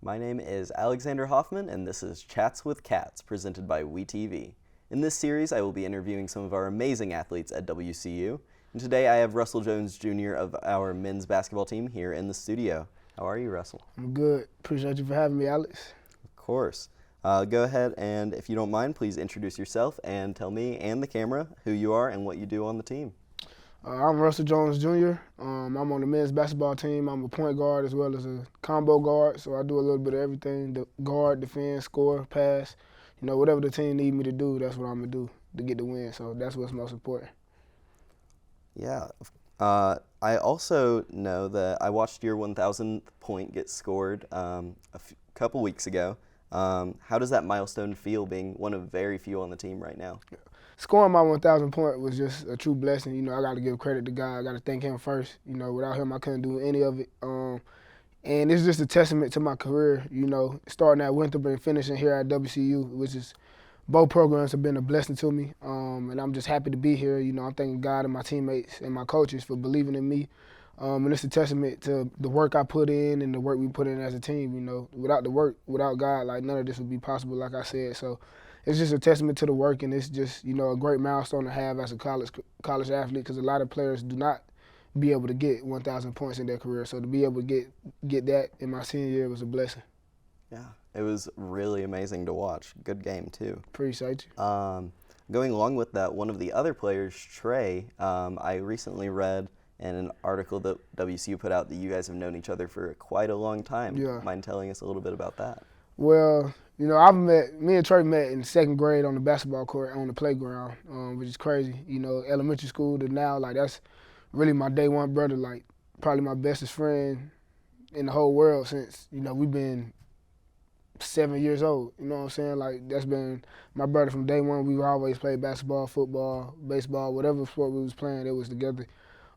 My name is Alexander Hoffman, and this is Chats with Cats, presented by WeTV. In this series, I will be interviewing some of our amazing athletes at WCU, and today I have Russell Jones Jr. of our men's basketball team here in the studio. How are you, Russell? I'm good. Appreciate you for having me, Alex. Of course. Go ahead and, if you don't mind, please introduce yourself and tell me and the camera who you are and what you do on the team. I'm Russell Jones Jr. I'm on the men's basketball team. I'm a point guard as well as a combo guard, so I do a little bit of everything: the guard, defend, score, pass. You know, whatever the team need me to do, that's what I'm gonna do to get the win. So that's what's most important. Yeah. I also know that I watched your 1,000th point get scored couple weeks ago. How does that milestone feel, being one of very few on the team right now? Scoring my 1,000 point was just a true blessing. You know, I got to give credit to God. I got to thank Him first. You know, without Him, I couldn't do any of it. And it's just a testament to my career. You know, starting at Winthrop and finishing here at WCU, which is both programs have been a blessing to me. And I'm just happy to be here. You know, I'm thanking God and my teammates and my coaches for believing in me. And it's a testament to the work I put in and the work we put in as a team. You know, without the work, without God, like none of this would be possible, like I said. So it's just a testament to the work, and it's just, you know, a great milestone to have as a college athlete, because a lot of players do not be able to get 1,000 points in their career. So to be able to get that in my senior year was a blessing. Yeah, it was really amazing to watch. Good game, too. Appreciate you. Going along with that, one of the other players, Trey, I recently read in an article that WCU put out that you guys have known each other for quite a long time. Yeah. Mind telling us a little bit about that? Well, you know, me and Trey met in second grade on the basketball court on the playground, which is crazy. You know, elementary school to now, like that's really my day one brother, like probably my bestest friend in the whole world since, you know, we've been 7 years old. You know what I'm saying? Like that's been my brother from day one. We always played basketball, football, baseball, whatever sport we was playing, it was together.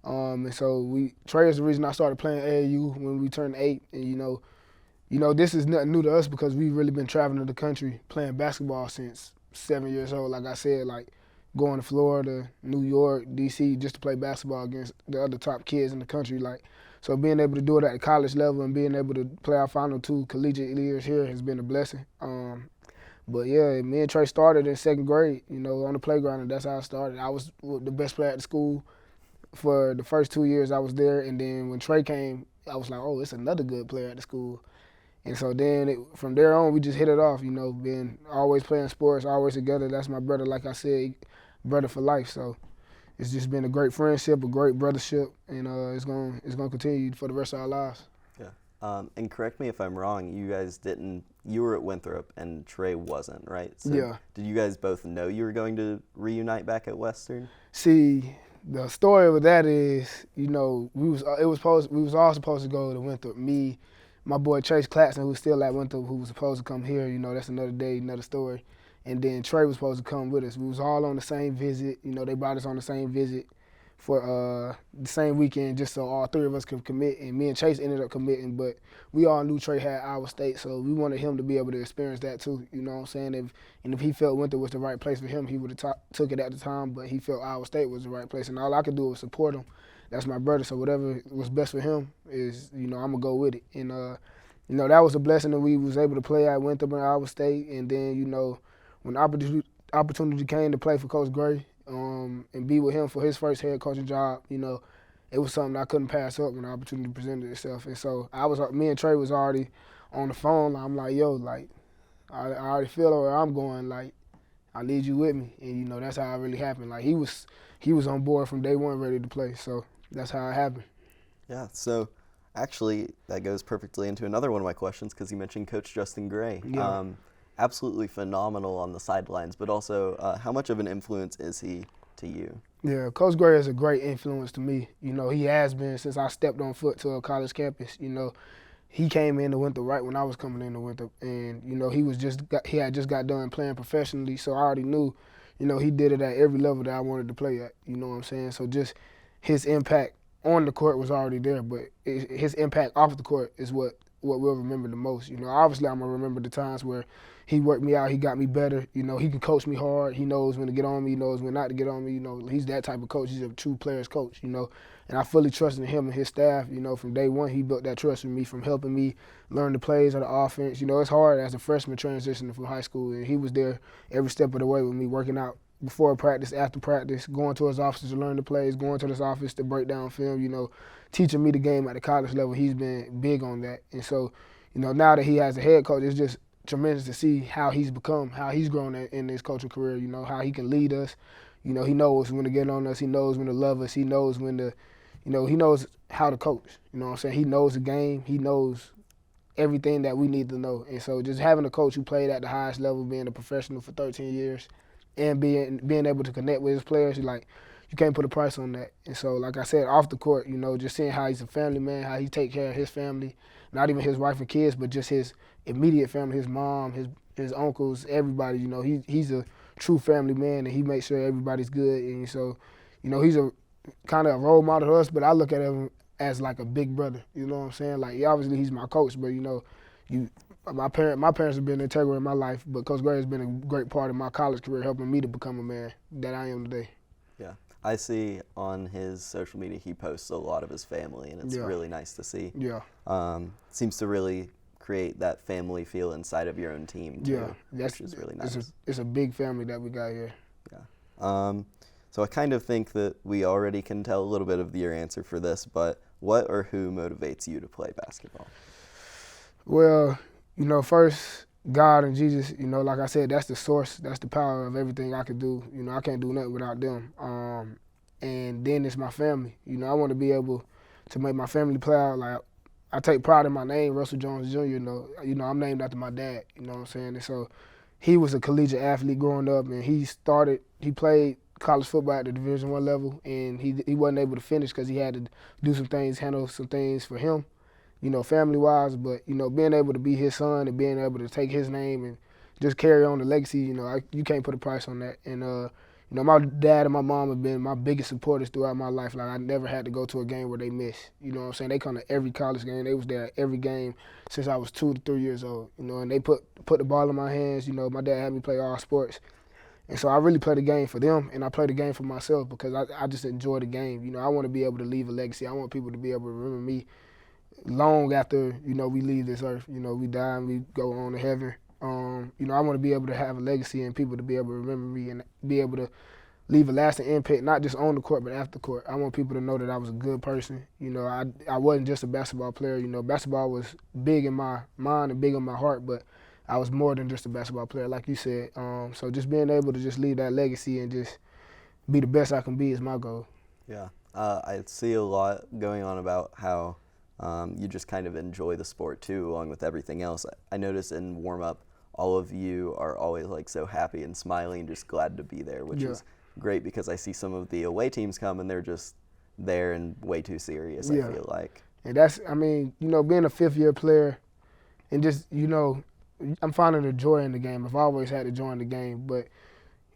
And so Trey is the reason I started playing AAU when we turned 8, and you know, this is nothing new to us because we've really been traveling the country playing basketball since 7 years old. Like I said, like going to Florida, New York, D.C. just to play basketball against the other top kids in the country. Like, so being able to do it at the college level and being able to play our final 2 collegiate years here has been a blessing. But yeah, me and Trey started in second grade, you know, on the playground, and that's how I started. I was the best player at the school for the first 2 years I was there, and then when Trey came, I was like, oh, it's another good player at the school. And so then from there on, we just hit it off, you know, being always playing sports, always together. That's my brother, like I said, brother for life. So it's just been a great friendship, a great brothership, and it's gonna continue for the rest of our lives. Yeah. And correct me if I'm wrong, you were at Winthrop and Trey wasn't, right? So Yeah. Did you guys both know you were going to reunite back at Western? See, the story with that is, you know, we was all supposed to go to Winthrop. Me, my boy Chase Claxton, who's still at Winthrop, who was supposed to come here. You know, that's another day, another story. And then Trey was supposed to come with us. We was all on the same visit. You know, they brought us on the same visit for the same weekend just so all 3 of us could commit. And me and Chase ended up committing, but we all knew Trey had Iowa State, so we wanted him to be able to experience that too. You know what I'm saying? If he felt Winthrop was the right place for him, he would have took it at the time, but he felt Iowa State was the right place. And all I could do was support him. That's my brother, so whatever was best for him is, you know, I'm going to go with it. And, you know, that was a blessing that we was able to play at Winthrop and Iowa State. And then, you know, when the opportunity came to play for Coach Gray and be with him for his first head coaching job, you know, it was something I couldn't pass up when the opportunity presented itself. And so me and Trey was already on the phone. I'm like, yo, like, I already feel where I'm going. Like, I need you with me. And, you know, that's how it really happened. Like, he was on board from day one, ready to play. So that's how it happened. Yeah, so actually that goes perfectly into another one of my questions because you mentioned Coach Justin Gray. Yeah. Absolutely phenomenal on the sidelines, but also how much of an influence is he to you? Yeah, Coach Gray is a great influence to me. You know, he has been since I stepped on foot to a college campus. You know, he came into Winthrop right when I was coming into Winthrop, and you know he had just got done playing professionally, so I already knew, you know, he did it at every level that I wanted to play at. You know what I'm saying? So his impact on the court was already there, but his impact off the court is what what we'll remember the most. Obviously I'm gonna remember the times where he worked me out, he got me better. He can coach me hard. He knows when to get on me. He knows when not to get on me. He's that type of coach. He's a true player's coach. And I fully trusted him and his staff. From day one, he built that trust in me from helping me learn the plays of the offense. It's hard as a freshman transitioning from high school, and he was there every step of the way with me, working out before practice, after practice, going to his office to learn the plays, going to his office to break down film, teaching me the game at the college level. He's been big on that. And so, now that he has a head coach, it's just tremendous to see how he's become, how he's grown in his coaching career, how he can lead us. He knows when to get on us. He knows when to love us. He knows when to, he knows how to coach. You know what I'm saying? He knows the game. He knows everything that we need to know. And so just having a coach who played at the highest level, being a professional for 13 years, and being able to connect with his players, you can't put a price on that. And so, like I said, off the court, just seeing how he's a family man, how he take care of his family, not even his wife and kids, but just his immediate family, his mom, his uncles, everybody. He's a true family man, and he makes sure everybody's good. And so, he's a kind of a role model to us, but I look at him as like a big brother. You know what I'm saying? Like, obviously he's my coach, but my parents have been integral in my life, but Coach Gray has been a great part of my college career, helping me to become a man that I am today. Yeah. I see on his social media he posts a lot of his family, and it's really nice to see. Yeah. Seems to really create that family feel inside of your own team, too, which is really nice. It's a big family that we got here. Yeah. So I kind of think that we already can tell a little bit of your answer for this, but what or who motivates you to play basketball? Well, first, God and Jesus, like I said, that's the source, that's the power of everything I can do. I can't do nothing without them. And then it's my family. I want to be able to make my family proud. Like, I take pride in my name, Russell Jones Jr. I'm named after my dad, you know what I'm saying? And so he was a collegiate athlete growing up, and he played college football at the Division I level, and he wasn't able to finish because he had to do some things, handle some things for him, family-wise. But, being able to be his son and being able to take his name and just carry on the legacy, you can't put a price on that. And, my dad and my mom have been my biggest supporters throughout my life. Like, I never had to go to a game where they miss. You know what I'm saying? They come to every college game. They was there at every game since I was 2 to 3 years old, and they put the ball in my hands. My dad had me play all sports. And so I really play the game for them, and I play the game for myself because I just enjoy the game. I want to be able to leave a legacy. I want people to be able to remember me long after, we leave this earth. We die and we go on to heaven. I want to be able to have a legacy and people to be able to remember me and be able to leave a lasting impact, not just on the court, but after the court. I want people to know that I was a good person. I wasn't just a basketball player. Basketball was big in my mind and big in my heart, but I was more than just a basketball player, like you said. So just being able to just leave that legacy and just be the best I can be is my goal. Yeah. I see a lot going on about how you just kind of enjoy the sport, too, along with everything else. I notice in warm-up, all of you are always like so happy and smiling and just glad to be there, which is great because I see some of the away teams come and they're just there and way too serious, I feel like. And that's, being a fifth-year player and just, I'm finding the joy in the game. I've always had the joy in the game, but,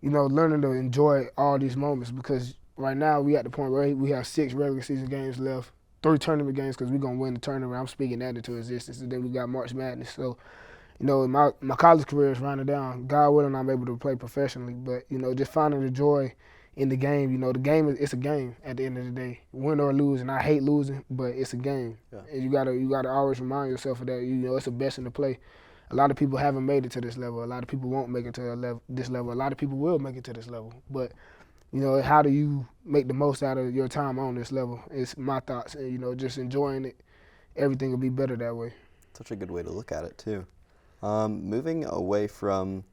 learning to enjoy all these moments because right now we at the point where we have 6 regular season games left, 3 tournament games because we're going to win the tournament. I'm speaking that into existence. And then we got March Madness. So, my college career is running down. God willing, I'm able to play professionally. But, just finding the joy in the game. The game it's a game at the end of the day, win or lose. And I hate losing, but it's a game. Yeah. And you gotta always remind yourself of that. It's the best in the play. A lot of people haven't made it to this level. A lot of people won't make it to this level. A lot of people will make it to this level. But, how do you make the most out of your time on this level? It's my thoughts. And, just enjoying it, everything will be better that way. Such a good way to look at it, too. Moving away from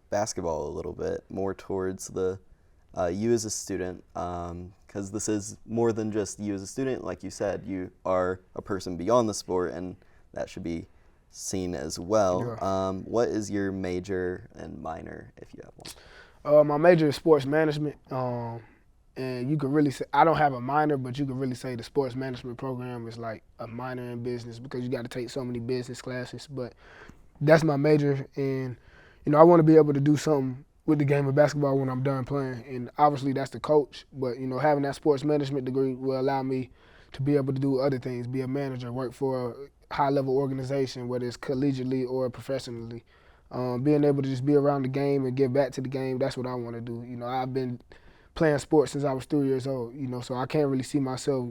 basketball a little bit, more towards the you as a student, because this is more than just you as a student. Like you said, you are a person beyond the sport, and that should be seen as well. Yeah. What is your major and minor, if you have one? My major is sports management, and you could really say, I don't have a minor, but you could really say the sports management program is like a minor in business because you got to take so many business classes, but that's my major, and I want to be able to do something with the game of basketball when I'm done playing, and obviously that's the coach, but having that sports management degree will allow me to be able to do other things, be a manager, work for high-level organization, whether it's collegiately or professionally. Being able to just be around the game and give back to the game, that's what I want to do. I've been playing sports since I was 3 years old, so I can't really see myself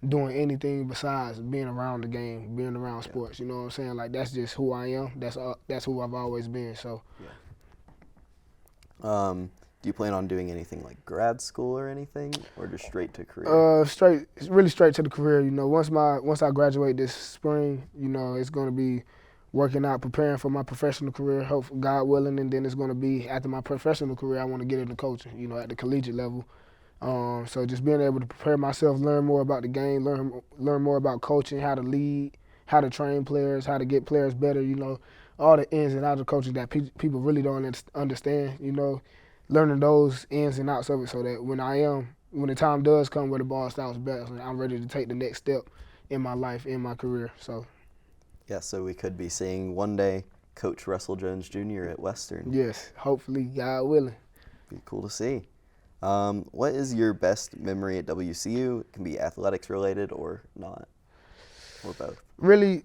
doing anything besides being around the game, being around sports. You know what I'm saying? Like, that's just who I am. That's who I've always been. So. Do you plan on doing anything like grad school or anything, or just straight to career? Really straight to the career. Once I graduate this spring, it's gonna be working out, preparing for my professional career, hope God willing, and then it's gonna be after my professional career, I want to get into coaching. At the collegiate level. So just being able to prepare myself, learn more about the game, learn more about coaching, how to lead, how to train players, how to get players better. All the ins and outs of coaching that people really don't understand. Learning those ins and outs of it, so that when the time does come where the ball stops bouncing, I'm ready to take the next step in my life, in my career. So. Yeah, so we could be seeing one day Coach Russell Jones Jr. at Western. Yes, hopefully, God willing. Be cool to see. What is your best memory at WCU? It can be athletics related or not, or both. Really,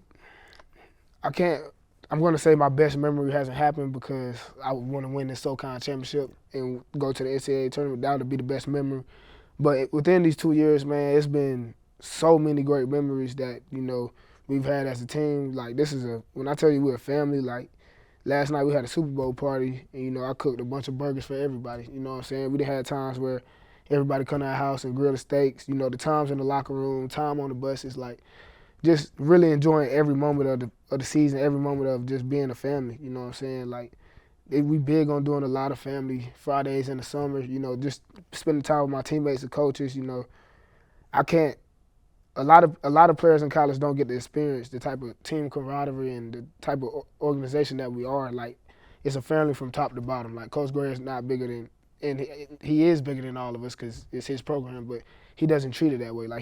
I'm going to say my best memory hasn't happened because I want to win this SoCon championship and go to the NCAA tournament. That would be the best memory. But within these 2 years, man, it's been so many great memories that, we've had as a team. Like, when I tell you we're a family, like, last night we had a Super Bowl party and, I cooked a bunch of burgers for everybody. You know what I'm saying? We done had times where everybody come to our house and grill the steaks. The times in the locker room, time on the buses, like, just really enjoying every moment of the season, every moment of just being a family. You know what I'm saying? Like, we big on doing a lot of family Fridays in the summer. Just spending time with my teammates and coaches. I can't. A lot of players in college don't get to experience the type of team camaraderie and the type of organization that we are. Like, it's a family from top to bottom. Like, Coach Gray is not bigger than, and he is bigger than all of us because it's his program, but he doesn't treat it that way. Like,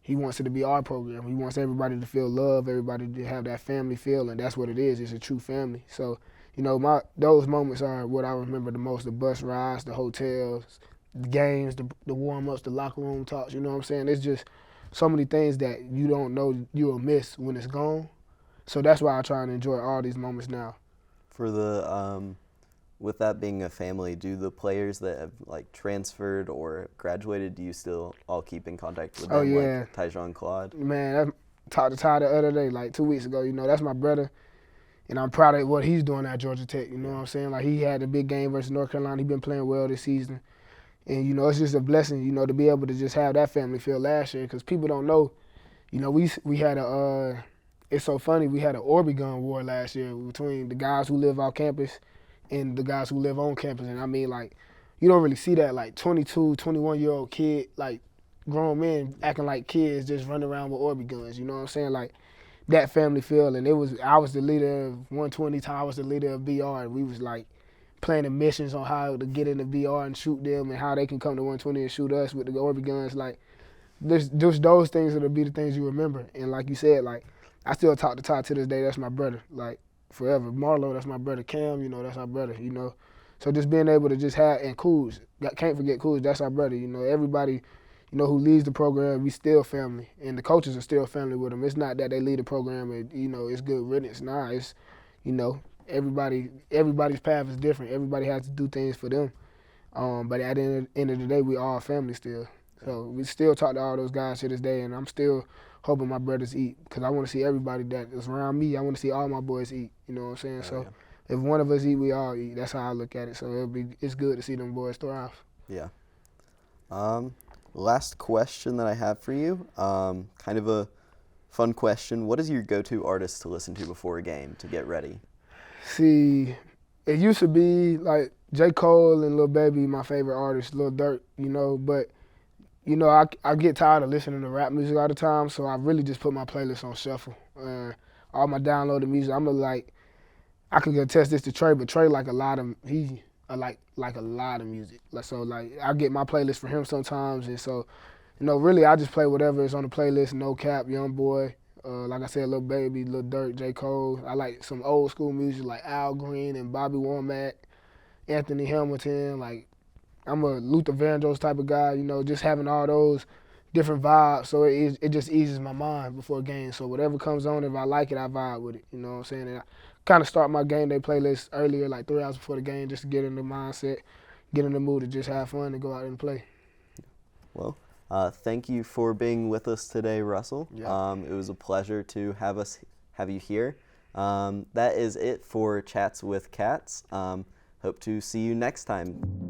he wants it to be our program. He wants everybody to feel love, everybody to have that family feel, and that's what it is. It's a true family. So, those moments are what I remember the most: the bus rides, the hotels, the games, the warm-ups, the locker room talks. You know what I'm saying? It's just so many things that you don't know you'll miss when it's gone. So that's why I try and enjoy all these moments now. For the with that being a family, do the players that have like transferred or graduated, do you still all keep in contact with them? Oh, yeah. Like Tyjon Claude? Man, I talked to Ty the other day, like 2 weeks ago. That's my brother, and I'm proud of what he's doing at Georgia Tech. You know what I'm saying? Like, he had a big game versus North Carolina. He's been playing well this season. And, it's just a blessing, to be able to just have that family feel last year, because people don't know. We had it's so funny, we had an Oregon war last year between the guys who live off campus and the guys who live on campus. And I mean, like, you don't really see that, like, 22, 21-year-old kid, like, grown men acting like kids just running around with Orby guns, you know what I'm saying? Like, that family feel. And I was the leader of 120, Ty was the leader of BR, and we was, like, planning missions on how to get into BR and shoot them and how they can come to 120 and shoot us with the Orby guns. Like, just those things that'll be the things you remember. And like you said, like, I still talk to Ty to this day. That's my brother, like, forever. Marlo, that's my brother. Cam, that's our brother, So just being able to just have, and Coos, can't forget Coos, that's our brother, Everybody, who leads the program, we still family. And the coaches are still family with them. It's not that they lead the program and, it's good riddance. Nah, it's, everybody's path is different. Everybody has to do things for them. But at the end of the day, we all family still. So we still talk to all those guys to this day, and I'm still hoping my brothers eat, because I want to see everybody that is around me. I want to see all my boys eat. You know what I'm saying? So if one of us eat, we all eat. That's how I look at it. So it's good to see them boys thrive. Yeah. Last question that I have for you, kind of a fun question. What is your go-to artist to listen to before a game to get ready? See, it used to be like J. Cole and Lil Baby, my favorite artists, Lil Durk, but I get tired of listening to rap music all the time, so I really just put my playlist on shuffle. All my downloaded music, I could attest this to Trey, but Trey like a lot of music. So like I get my playlist for him sometimes, and so really I just play whatever is on the playlist. No Cap, Young Boy, like I said, Lil Baby, Lil Durk, J. Cole. I like some old school music like Al Green and Bobby Womack, Anthony Hamilton. Like, I'm a Luther Vandross type of guy, just having all those different vibe. So it just eases my mind before a game. So whatever comes on, if I like it, I vibe with it. You know what I'm saying? And I kind of start my game day playlist earlier, like 3 hours before the game, just to get in the mindset, get in the mood to just have fun and go out and play. Well, thank you for being with us today, Russell. Yeah. It was a pleasure to have you here. That is it for Chats with Cats. Hope to see you next time.